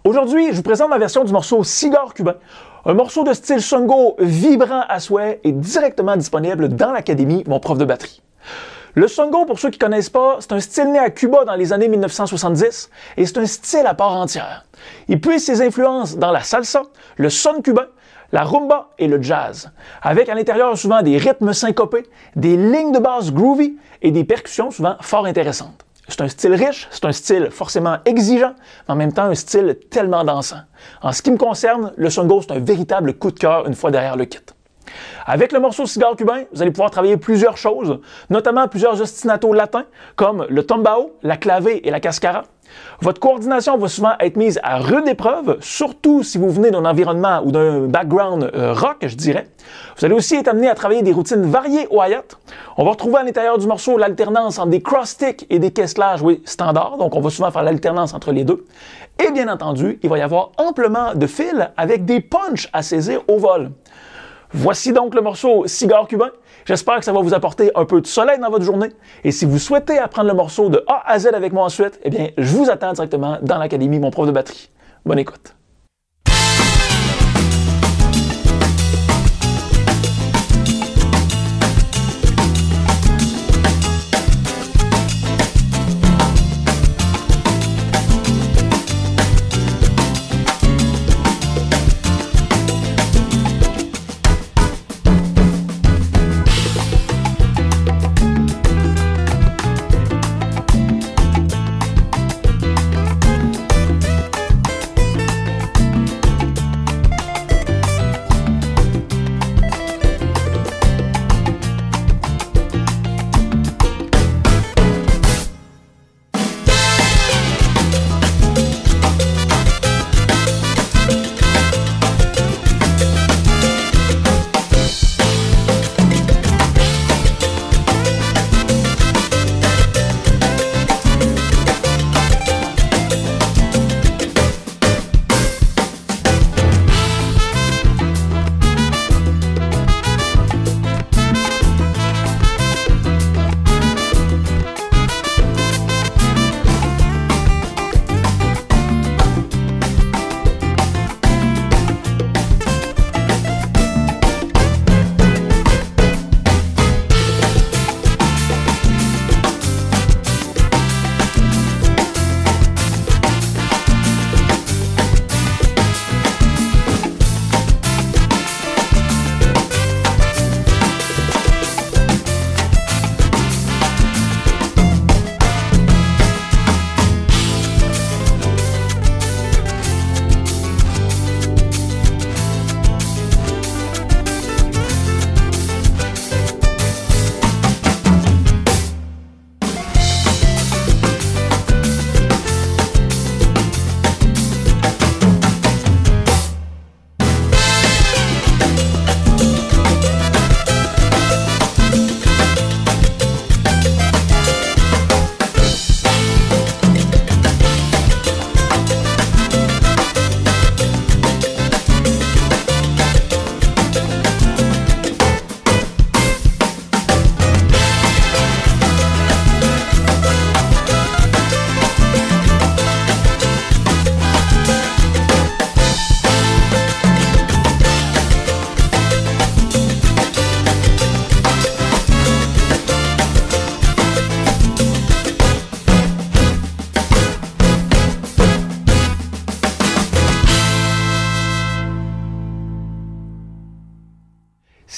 Aujourd'hui, je vous présente ma version du morceau Cigare cubain, un morceau de style songo vibrant à souhait et directement disponible dans l'Académie Mon prof de batterie. Le songo, pour ceux qui ne connaissent pas, c'est un style né à Cuba dans les années 1970 et c'est un style à part entière. Il puise ses influences dans la salsa, le son cubain, la rumba et le jazz, avec à l'intérieur souvent des rythmes syncopés, des lignes de basse groovy et des percussions souvent fort intéressantes. C'est un style riche, c'est un style forcément exigeant, mais en même temps un style tellement dansant. En ce qui me concerne, le songo, c'est un véritable coup de cœur une fois derrière le kit. Avec le morceau Cigare cubain, vous allez pouvoir travailler plusieurs choses, notamment plusieurs ostinatos latins, comme le tombao, la clave et la cascara. Votre coordination va souvent être mise à rude épreuve, surtout si vous venez d'un environnement ou d'un background rock, je dirais. Vous allez aussi être amené à travailler des routines variées au hi-hat. On va retrouver à l'intérieur du morceau l'alternance entre des cross-sticks et des caisselages, oui, standards, donc on va souvent faire l'alternance entre les deux. Et bien entendu, il va y avoir amplement de fils avec des punchs à saisir au vol. Voici donc le morceau Cigare cubain. J'espère que ça va vous apporter un peu de soleil dans votre journée. Et si vous souhaitez apprendre le morceau de A à Z avec moi ensuite, eh bien, je vous attends directement dans l'Académie Mon prof de batterie. Bonne écoute.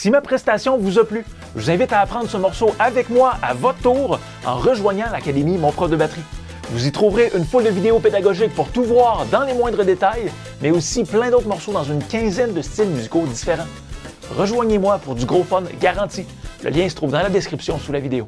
Si ma prestation vous a plu, je vous invite à apprendre ce morceau avec moi à votre tour en rejoignant l'Académie Mon prof de batterie. Vous y trouverez une foule de vidéos pédagogiques pour tout voir dans les moindres détails, mais aussi plein d'autres morceaux dans une quinzaine de styles musicaux différents. Rejoignez-moi pour du gros fun garanti. Le lien se trouve dans la description sous la vidéo.